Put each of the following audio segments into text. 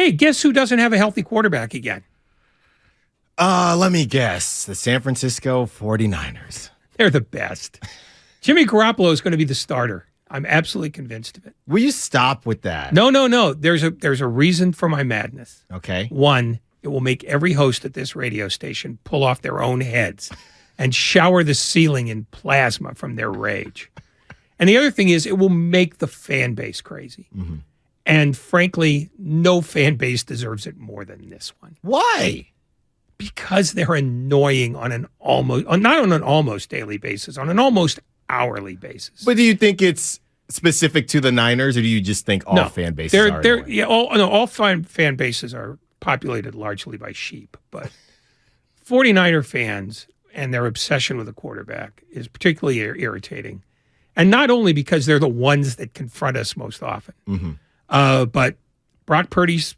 Hey, guess who doesn't have a healthy quarterback again? Let me guess. The San Francisco 49ers. They're the best. Jimmy Garoppolo is going to be the starter. I'm absolutely convinced of it. Will you stop with that? No. There's a reason for my madness. Okay. One, it will make every host at this radio station pull off their own heads and shower the ceiling in plasma from their rage. And the other thing is it will make the fan base crazy. Mm-hmm. And frankly, no fan base deserves it more than this one. Why? Because they're annoying on an almost, not on an almost daily basis, on an almost hourly basis. But do you think it's specific to the Niners, or do you just think all fan bases are annoying? Yeah, all fan bases are populated largely by sheep, but 49er fans and their obsession with a quarterback is particularly irritating. And not only because they're the ones that confront us most often, but Brock Purdy's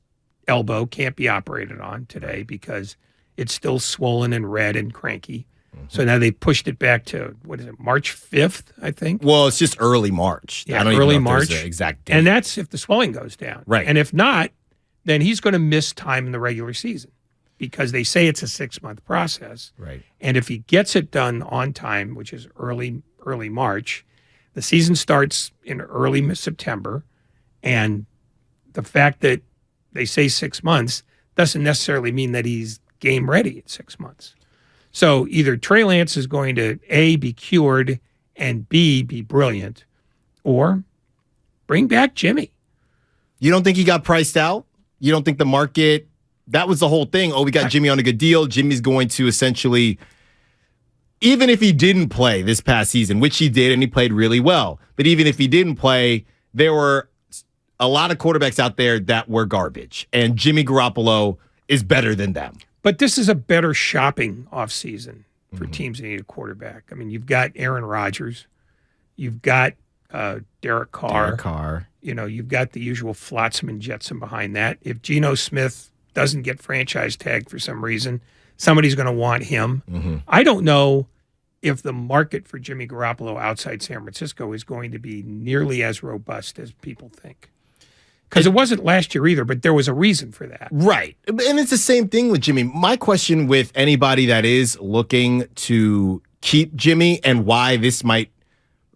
elbow can't be operated on today because it's still swollen and red and cranky. So now they pushed it back to, March 5th, I think? Well, it's just early March. Yeah, I don't early even know if March. there's an exact date. And that's if the swelling goes down. Right. And if not, then he's going to miss time in the regular season because they say it's a 6-month process. Right. And if he gets it done on time, which is early March, the season starts in early September. And the fact that they say 6 months doesn't necessarily mean that he's game ready at 6 months. So either Trey Lance is going to A, be cured, and B, be brilliant, or bring back Jimmy. You don't think he got priced out? You don't think the market, that was the whole thing. Oh, we got Jimmy on a good deal. Jimmy's going to essentially, even if he didn't play this past season, which he did, and he played really well, but even if he didn't play, there were a lot of quarterbacks out there that were garbage, and Jimmy Garoppolo is better than them. But this is a better shopping offseason for teams that need a quarterback. I mean, you've got Aaron Rodgers. You've got Derek Carr. You know, you've got the usual flotsam and jetsam behind that. If Geno Smith doesn't get franchise tagged for some reason, somebody's going to want him. I don't know if the market for Jimmy Garoppolo outside San Francisco is going to be nearly as robust as people think. Because it wasn't last year either, but there was a reason for that. Right. And it's the same thing with Jimmy. My question with anybody that is looking to keep Jimmy and why this might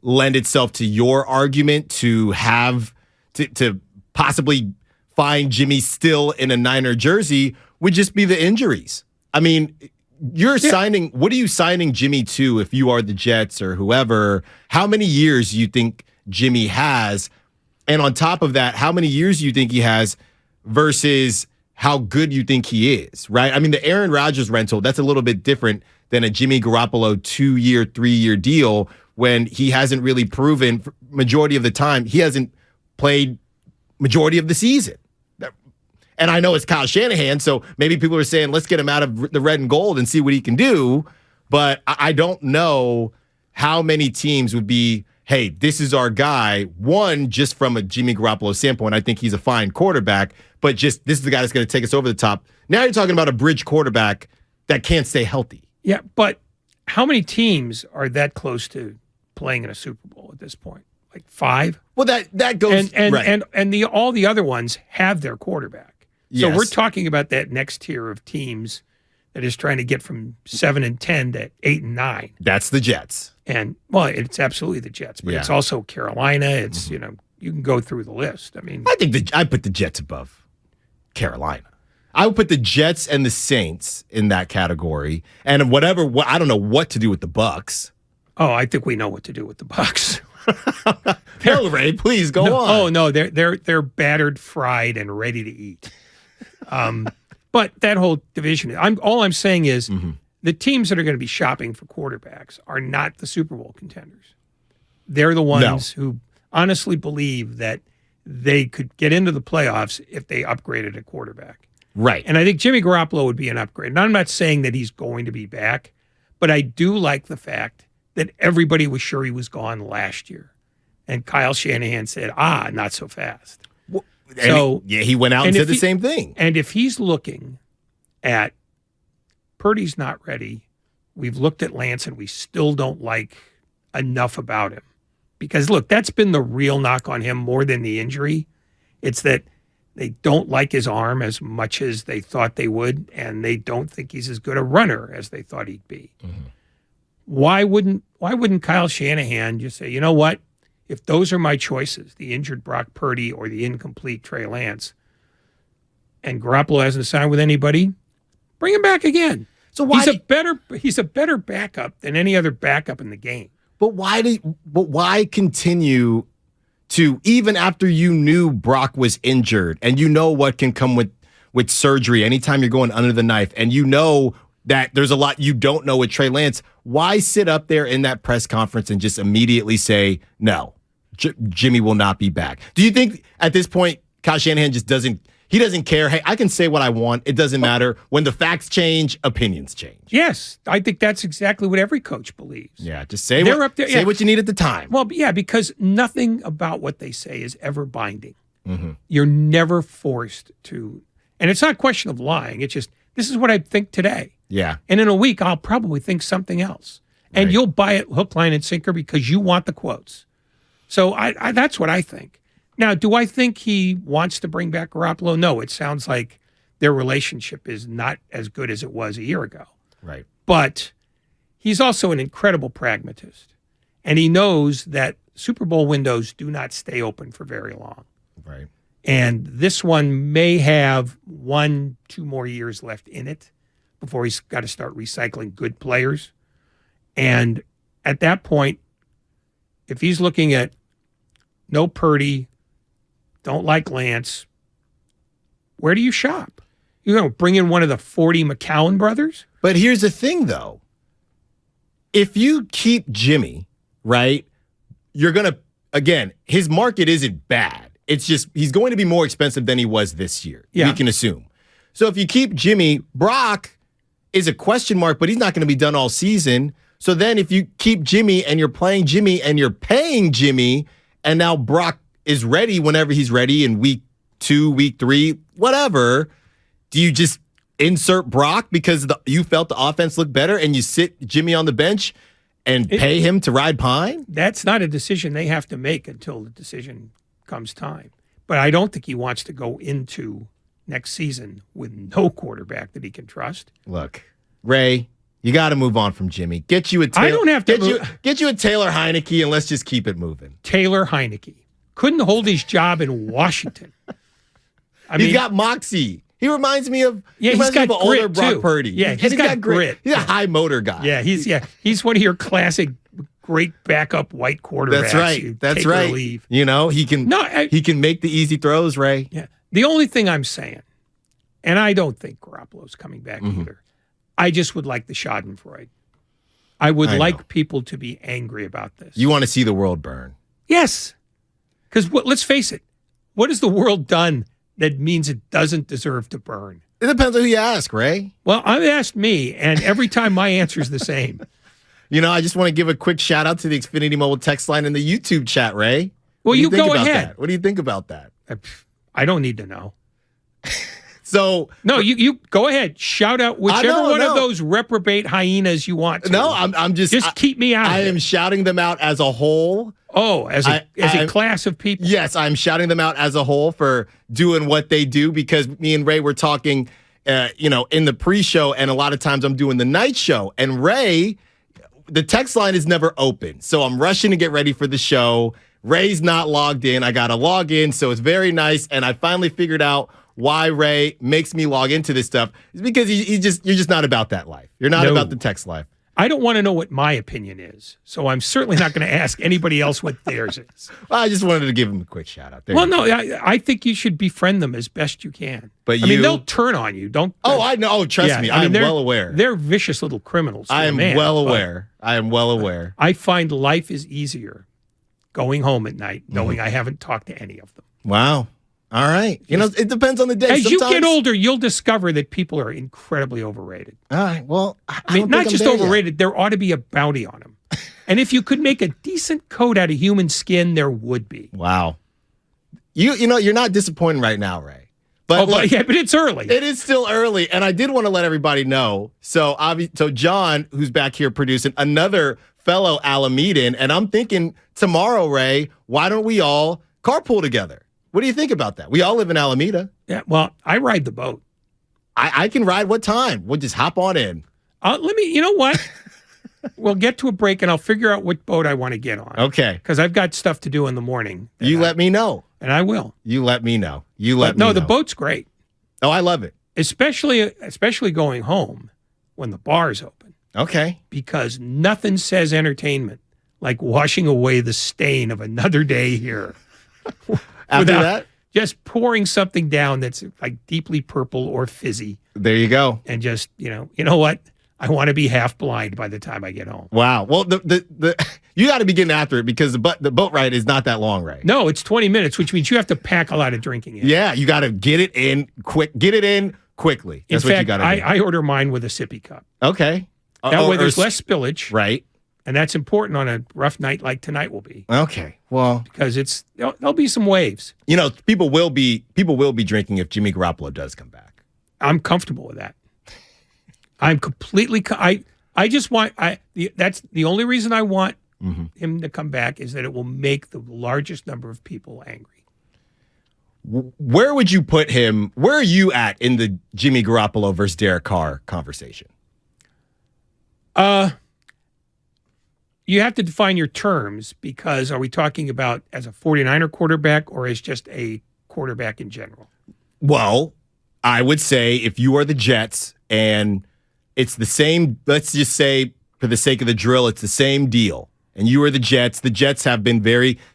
lend itself to your argument to have to possibly find Jimmy still in a Niner jersey would just be the injuries. I mean, you're signing, what are you signing Jimmy to if you are the Jets or whoever? How many years do you think Jimmy has? And on top of that, how many years do you think he has versus how good you think he is, right? I mean, the Aaron Rodgers rental, that's a little bit different than a Jimmy Garoppolo 2-year, 3-year deal when he hasn't really proven majority of the time. He hasn't played majority of the season. And I know it's Kyle Shanahan, so maybe people are saying, let's get him out of the red and gold and see what he can do. But I don't know how many teams would be, hey, this is our guy. One, just from a Jimmy Garoppolo standpoint, I think he's a fine quarterback, but just this is the guy that's going to take us over the top. Now you're talking about a bridge quarterback that can't stay healthy. Yeah, but how many teams are that close to playing in a Super Bowl at this point? Like 5? Well, that goes right. And all the other ones have their quarterback. So Yes. we're talking about that next tier of teams that is trying to get from 7 and 10 to 8 and 9. That's the Jets. And well, it's absolutely the Jets, but it's also Carolina. It's you can go through the list. I mean, I think I put the Jets above Carolina. I would put the Jets and the Saints in that category, and I don't know what to do with the Bucks. Oh, I think we know what to do with the Bucks. Hell, Ray, please go on. Oh no, they're battered, fried, and ready to eat. But that whole division, all I'm saying is the teams that are going to be shopping for quarterbacks are not the Super Bowl contenders. They're the ones who honestly believe that they could get into the playoffs if they upgraded a quarterback. Right. And I think Jimmy Garoppolo would be an upgrade. And I'm not saying that he's going to be back, but I do like the fact that everybody was sure he was gone last year. And Kyle Shanahan said, not so fast. Well, he went out and said the same thing. And if he's looking at Purdy's not ready, we've looked at Lance and we still don't like enough about him. Because, look, that's been the real knock on him more than the injury. It's that They don't like his arm as much as they thought they would, and they don't think he's as good a runner as they thought he'd be. Mm-hmm. Why wouldn't Kyle Shanahan just say, you know what? If those are my choices, the injured Brock Purdy or the incomplete Trey Lance, and Garoppolo hasn't signed with anybody, bring him back again. So he's a better backup than any other backup in the game. But why continue to, even after you knew Brock was injured and you know what can come with surgery anytime you're going under the knife, and you know that there's a lot you don't know with Trey Lance, why sit up there in that press conference and just immediately say, no, Jimmy will not be back? Do you think at this point Kyle Shanahan just doesn't care? Hey, I can say what I want. It doesn't matter. When the facts change, opinions change. Yes, I think that's exactly what every coach believes. Yeah, just say what you need at the time. Well, yeah, because nothing about what they say is ever binding. Mm-hmm. You're never forced to. And it's not a question of lying. It's just, this is what I think today. Yeah. And in a week, I'll probably think something else. And you'll buy it hook, line, and sinker because you want the quotes. So I that's what I think. Now, do I think he wants to bring back Garoppolo? No, it sounds like their relationship is not as good as it was a year ago. Right. But he's also an incredible pragmatist. And he knows that Super Bowl windows do not stay open for very long. Right. And this one may have 1-2 more years left in it before he's got to start recycling good players. And at that point, if he's looking at no Purdy, don't like Lance, where do you shop? You're going to bring in one of the 40 McCown brothers? But here's the thing, though. If you keep Jimmy, right, you're going to, again, his market isn't bad. It's just he's going to be more expensive than he was this year. Yeah. We can assume. So if you keep Jimmy, Brock is a question mark, but he's not going to be done all season. So then if you keep Jimmy and you're playing Jimmy and you're paying Jimmy, and now Brock is ready whenever he's ready in week 2, week 3, whatever, do you just insert Brock because you felt the offense looked better and you sit Jimmy on the bench and pay him to ride pine? That's not a decision they have to make until the decision comes time. But I don't think he wants to go into next season with no quarterback that he can trust. Look, Ray, you got to move on from Jimmy. Get you a I don't have to get you a Taylor Heineke, and let's just keep it moving. Taylor Heineke couldn't hold his job in Washington. He's got moxie. He reminds me of he's got an older Brock Purdy. Yeah, he's got grit. He's a high motor guy. Yeah, he's one of your classic great backup white quarterbacks. That's right. That's right. Leave. You know, he can make the easy throws, Ray. Yeah. The only thing I'm saying, and I don't think Garoppolo's coming back either, I just would like the schadenfreude. I would like people to be angry about this. You want to see the world burn. Yes. Because let's face it, what has the world done that means it doesn't deserve to burn? It depends on who you ask, Ray. Well, I've asked me, and every time my answer is the same. You know, I just want to give a quick shout out to the Xfinity Mobile text line in the YouTube chat, Ray. Well, you go ahead. What do you think about that? I don't need to know. So no, you go ahead. Shout out whichever one of those reprobate hyenas you want to. No, I'm just keep me out. I am shouting them out as a whole. Oh, as a class of people. Yes, I'm shouting them out as a whole for doing what they do, because me and Ray were talking, in the pre-show, and a lot of times I'm doing the night show, and Ray, the text line is never open, so I'm rushing to get ready for the show. Ray's not logged in. I got to log in, so it's very nice, and I finally figured out why Ray makes me log into this stuff. It's because you're just not about that life. You're not about the text life. I don't want to know what my opinion is, so I'm certainly not going to ask anybody else what theirs is. Well, I just wanted to give them a quick shout out. I think you should befriend them as best you can. But I mean, they'll turn on you. Don't. Oh, I know. Oh, trust me. I am well aware. They're vicious little criminals. I am well aware. I find life is easier going home at night knowing I haven't talked to any of them. Wow. All right. It depends on the day. As you get older, you'll discover that people are incredibly overrated. All right. Well, I mean, not just overrated. Yet. There ought to be a bounty on them. And if you could make a decent coat out of human skin, there would be. Wow. You're not disappointed right now, Ray. But but it's early. It is still early, and I did want to let everybody know. So John, who's back here producing, another fellow Alamedan, and I'm thinking tomorrow, Ray, why don't we all carpool together? What do you think about that? We all live in Alameda. Yeah, well, I ride the boat. I can ride what time? We'll just hop on in. You know what? We'll get to a break and I'll figure out what boat I want to get on. Okay. Because I've got stuff to do in the morning. Let me know. And I will. You let me know. No, the boat's great. Oh, I love it. Especially going home when the bar's open. Okay. Because nothing says entertainment like washing away the stain of another day here. After that? Just pouring something down that's like deeply purple or fizzy. There you go. And just, you know what? I want to be half blind by the time I get home. Wow. Well, you got to be getting after it because the boat ride is not that long, right? No, it's 20 minutes, which means you have to pack a lot of drinking in. Yeah, you got to get it in quickly. That's what you got to do. I order mine with a sippy cup. Okay. That way there's less spillage. Right. And that's important on a rough night like tonight will be. Okay. Well, because there'll be some waves. People will be drinking if Jimmy Garoppolo does come back. I'm comfortable with that. I'm completely. I just want. That's the only reason I want him to come back is that it will make the largest number of people angry. Where would you put him? Where are you at in the Jimmy Garoppolo versus Derek Carr conversation? You have to define your terms because are we talking about as a 49er quarterback or as just a quarterback in general? Well, I would say if you are the Jets and it's the same, let's just say for the sake of the drill, it's the same deal. And you are the Jets. The Jets have been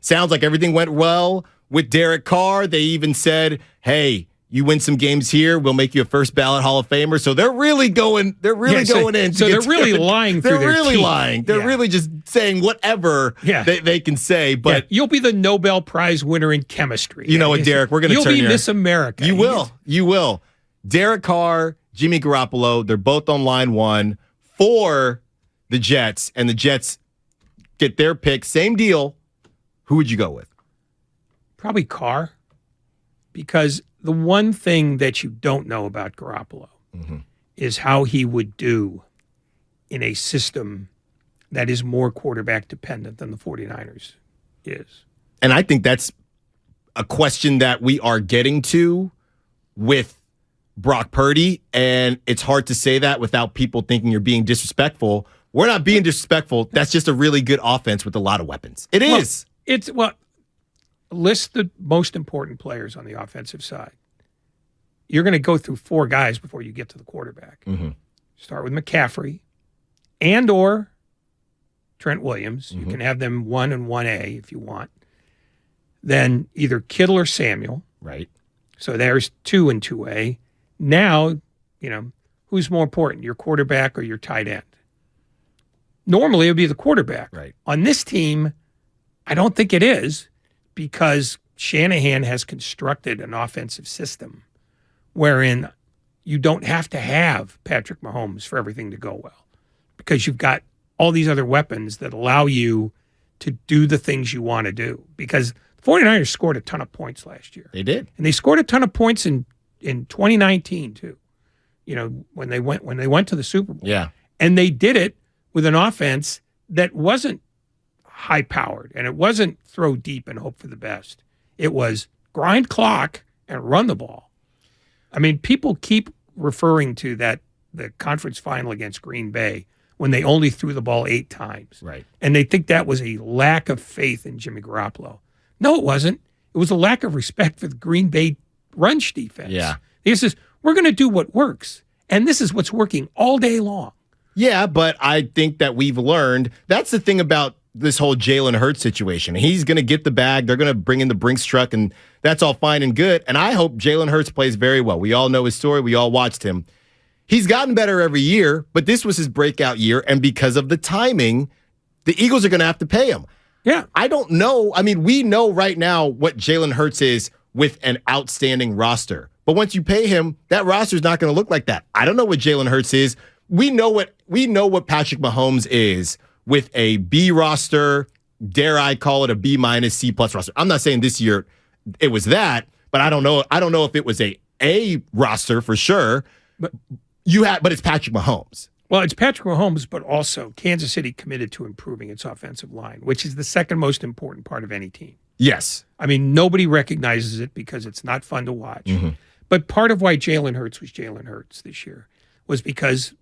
sounds like everything went well with Derek Carr. They even said, hey, you win some games here, we'll make you a first ballot Hall of Famer. So they're really going in. So they're really lying through their teeth. They're really lying. They're really just saying whatever they can say. But you'll be the Nobel Prize winner in chemistry. You know what, Derek? We're going to turn You'll be Miss America. You will. Derek Carr, Jimmy Garoppolo, they're both on line one for the Jets, and the Jets get their pick. Same deal. Who would you go with? Probably Carr, because the one thing that you don't know about Garoppolo is how he would do in a system that is more quarterback dependent than the 49ers is. And I think that's a question that we are getting to with Brock Purdy, and it's hard to say that without people thinking you're being disrespectful. We're not being disrespectful. That's just a really good offense with a lot of weapons. It is. List the most important players on the offensive side. You're going to go through four guys before you get to the quarterback. Start with McCaffrey and or Trent Williams. You can have them 1 and 1A if you want. Then either Kittle or Samuel. Right. So there's 2 and 2A. Now, who's more important, your quarterback or your tight end? Normally, it would be the quarterback. Right. On this team, I don't think it is because Shanahan has constructed an offensive system wherein you don't have to have Patrick Mahomes for everything to go well because you've got all these other weapons that allow you to do the things you want to do. Because the 49ers scored a ton of points last year. They did. And they scored a ton of points in 2019 too. When they went to the Super Bowl. Yeah. And they did it with an offense that wasn't high-powered, and it wasn't throw deep and hope for the best. It was grind clock and run the ball. I mean, people keep referring to the conference final against Green Bay when they only threw the ball 8 times. Right. And they think that was a lack of faith in Jimmy Garoppolo. No, it wasn't. It was a lack of respect for the Green Bay rush defense. Yeah. He says, we're going to do what works, and this is what's working all day long. Yeah, but I think that we've learned that's the thing about this whole Jalen Hurts situation. He's going to get the bag. They're going to bring in the Brinks truck, and that's all fine and good. And I hope Jalen Hurts plays very well. We all know his story. We all watched him. He's gotten better every year, but this was his breakout year, and because of the timing, the Eagles are going to have to pay him. Yeah. I don't know. I mean, we know right now what Jalen Hurts is with an outstanding roster. But once you pay him, that roster is not going to look like that. I don't know what Jalen Hurts is. We know what Patrick Mahomes is with a B roster, dare I call it a B minus C plus roster. I'm not saying this year it was that, but I don't know. I don't know if it was a roster for sure. But it's Patrick Mahomes. Well, it's Patrick Mahomes, but also Kansas City committed to improving its offensive line, which is the second most important part of any team. Yes. I mean, nobody recognizes it because it's not fun to watch. Mm-hmm. But part of why Jalen Hurts was Jalen Hurts this year was because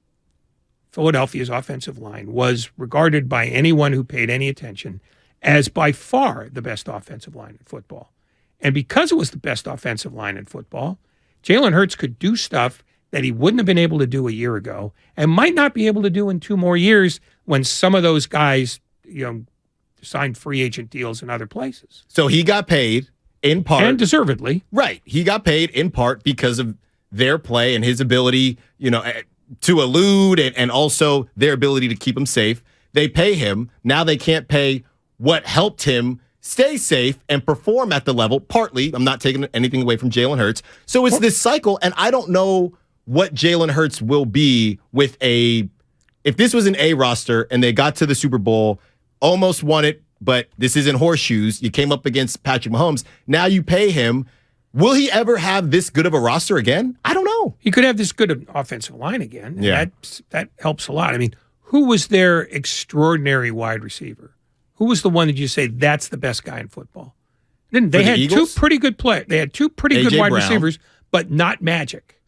Philadelphia's offensive line was regarded by anyone who paid any attention as by far the best offensive line in football. And because it was the best offensive line in football, Jalen Hurts could do stuff that he wouldn't have been able to do a year ago and might not be able to do in 2 more years when some of those guys, signed free agent deals in other places. So he got paid in part. And deservedly. Right. He got paid in part because of their play and his ability, to elude and also their ability to keep him safe. They pay him. Now they can't pay what helped him stay safe and perform at the level. Partly, I'm not taking anything away from Jalen Hurts. So it's this cycle, and I don't know what Jalen Hurts will be with if this was an A roster and they got to the Super Bowl, almost won it, but this isn't horseshoes. You came up against Patrick Mahomes. Now you pay him. Will he ever have this good of a roster again? I don't know. He could have this good offensive line again. And yeah. That helps a lot. I mean, who was their extraordinary wide receiver? Who was the one that you say that's the best guy in football? They had Eagles? 2 pretty good players. They had 2 pretty good wide receivers, but not magic.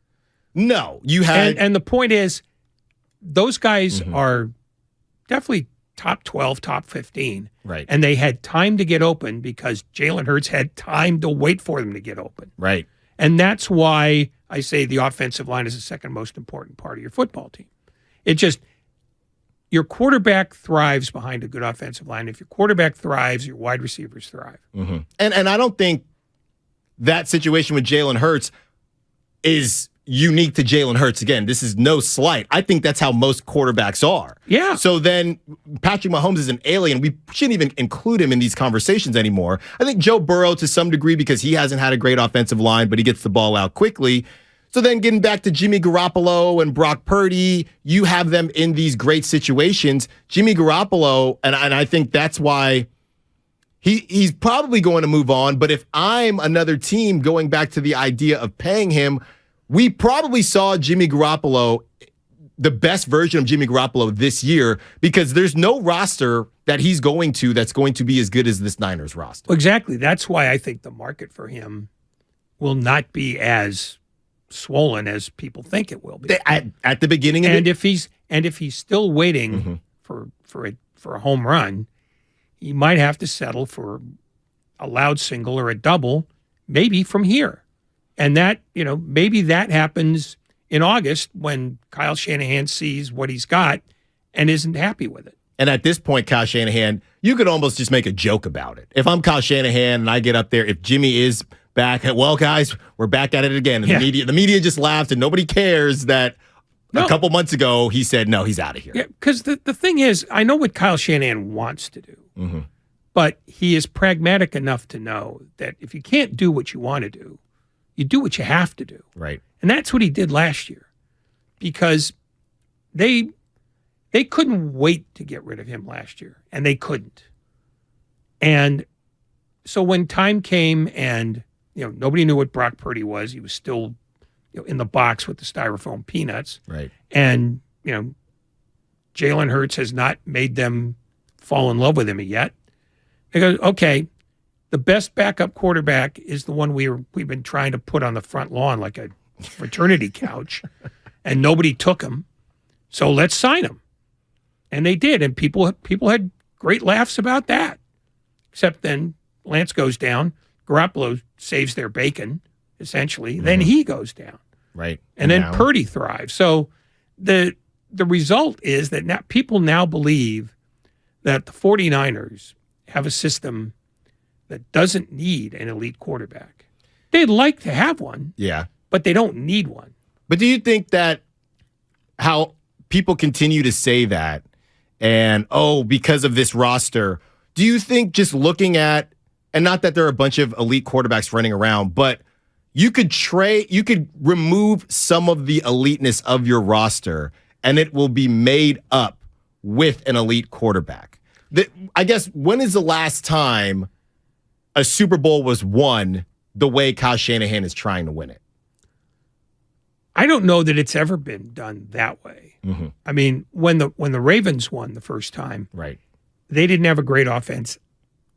No, you had. And the point is, those guys are definitely top 12, top 15. Right. And they had time to get open because Jalen Hurts had time to wait for them to get open. Right. And that's why I say the offensive line is the second most important part of your football team. Your quarterback thrives behind a good offensive line. If your quarterback thrives, your wide receivers thrive. Mm-hmm. And I don't think that situation with Jalen Hurts is unique to Jalen Hurts. Again, this is no slight. I think that's how most quarterbacks are. Yeah. So then Patrick Mahomes is an alien. We shouldn't even include him in these conversations anymore. I think Joe Burrow to some degree because he hasn't had a great offensive line, but he gets the ball out quickly. So then getting back to Jimmy Garoppolo and Brock Purdy, you have them in these great situations. Jimmy Garoppolo, and I think that's why he's probably going to move on. But if I'm another team going back to the idea of paying him, we probably saw Jimmy Garoppolo, the best version of Jimmy Garoppolo this year, because there's no roster that he's going to that's going to be as good as this Niners roster. Well, exactly. That's why I think the market for him will not be as swollen as people think it will be at the beginning of it. If he's still waiting for a home run, he might have to settle for a loud single or a double, maybe from here. And that, maybe that happens in August when Kyle Shanahan sees what he's got and isn't happy with it. And at this point, Kyle Shanahan, you could almost just make a joke about it. If I'm Kyle Shanahan and I get up there, if Jimmy is back, well, guys, we're back at it again. And the media just laughed, and nobody cares that a couple months ago he said, no, he's out of here. Yeah, because the thing is, I know what Kyle Shanahan wants to do, but he is pragmatic enough to know that if you can't do what you want to do, you do what you have to do. Right. And that's what he did last year because they couldn't wait to get rid of him last year, and they couldn't. And so when time came and nobody knew what Brock Purdy was, he was still in the box with the styrofoam peanuts. Right. And Jalen Hurts has not made them fall in love with him yet. They go, okay, the best backup quarterback is the one we've been trying to put on the front lawn like a fraternity couch, and nobody took him. So let's sign him. And they did, and people had great laughs about that. Except then Lance goes down, Garoppolo saves their bacon, essentially. Then he goes down. Right. And then Purdy thrives. So the result is that now people now believe that the 49ers have a system that doesn't need an elite quarterback. They'd like to have one. Yeah. But they don't need one. But do you think that how people continue to say that and, because of this roster, do you think just looking at, and not that there are a bunch of elite quarterbacks running around, but you could remove some of the eliteness of your roster and it will be made up with an elite quarterback? I guess, when is the last time a Super Bowl was won the way Kyle Shanahan is trying to win it? I don't know that it's ever been done that way. I mean, when the Ravens won the first time, right, they didn't have a great offense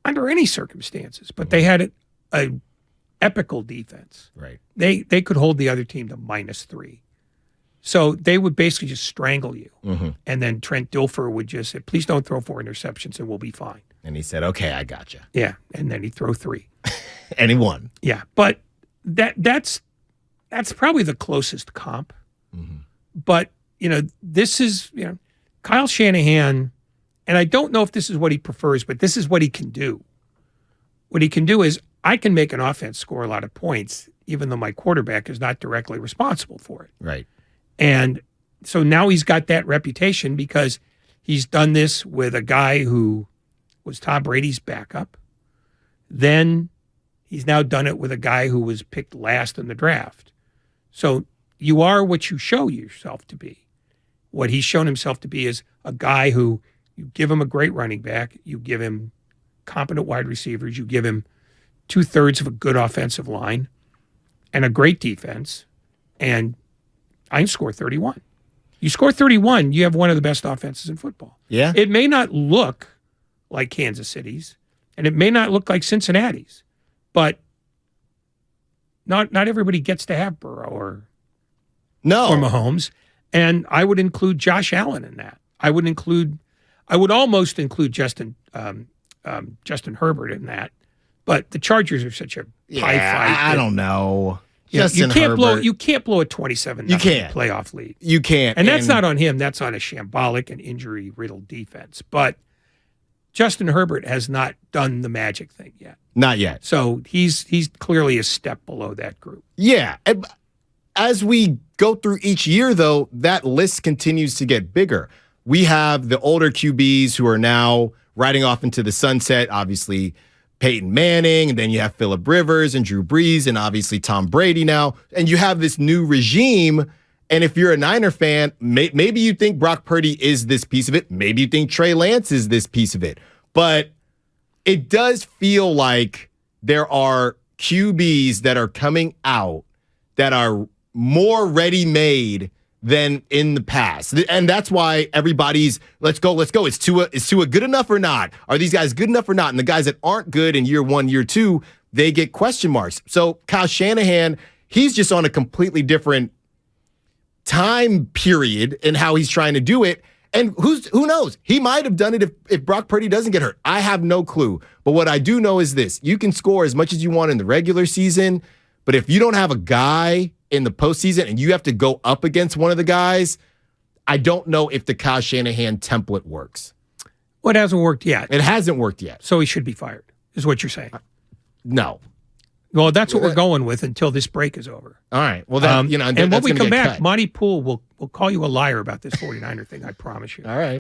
under any circumstances, but they had a epical defense. Right. They could hold the other team to -3. So they would basically just strangle you. And then Trent Dilfer would just say, please don't throw 4 interceptions and we'll be fine. And he said, okay, I got you. Yeah. And then he'd throw 3. And he won. Yeah. But that's probably the closest comp. But, this is, Kyle Shanahan, and I don't know if this is what he prefers, but this is what he can do. What he can do is I can make an offense score a lot of points, even though my quarterback is not directly responsible for it. Right. And so now he's got that reputation because he's done this with a guy who was Tom Brady's backup. Then he's now done it with a guy who was picked last in the draft. So you are what you show yourself to be. What he's shown himself to be is a guy who you give him a great running back, you give him competent wide receivers, you give him 2/3 of a good offensive line and a great defense, and I can score 31. You score 31, you have one of the best offenses in football. Yeah. It may not look like Kansas City's, and it may not look like Cincinnati's, but not everybody gets to have Burrow or Mahomes. And I would include Josh Allen in that. I would almost include Justin Herbert in that. But the Chargers are such a pie fight. I don't know. You can't blow a 27-0 playoff lead. You can't. And that's not on him. That's on a shambolic and injury-riddled defense. But Justin Herbert has not done the magic thing yet. Not yet. So he's clearly a step below that group. Yeah. As we go through each year, though, that list continues to get bigger. We have the older QBs who are now riding off into the sunset, obviously Peyton Manning, and then you have Phillip Rivers and Drew Brees, and obviously Tom Brady now. And you have this new regime. And if you're a Niner fan, maybe you think Brock Purdy is this piece of it. Maybe you think Trey Lance is this piece of it. But it does feel like there are QBs that are coming out that are more ready-made than in the past. And that's why everybody's, let's go. Is Tua good enough or not? Are these guys good enough or not? And the guys that aren't good in year 1, year 2, they get question marks. So Kyle Shanahan, he's just on a completely different time period in how he's trying to do it. And who knows? He might have done it if Brock Purdy doesn't get hurt. I have no clue. But what I do know is this. You can score as much as you want in the regular season, but if you don't have a guy in the postseason and you have to go up against one of the guys, I don't know if the Kyle Shanahan template works. Well, it hasn't worked yet. It hasn't worked yet. So he should be fired, is what you're saying. No. Well, that's what we're going with until this break is over. All right. Well, then, and when we come back, Monty Poole will call you a liar about this 49er thing, I promise you. All right.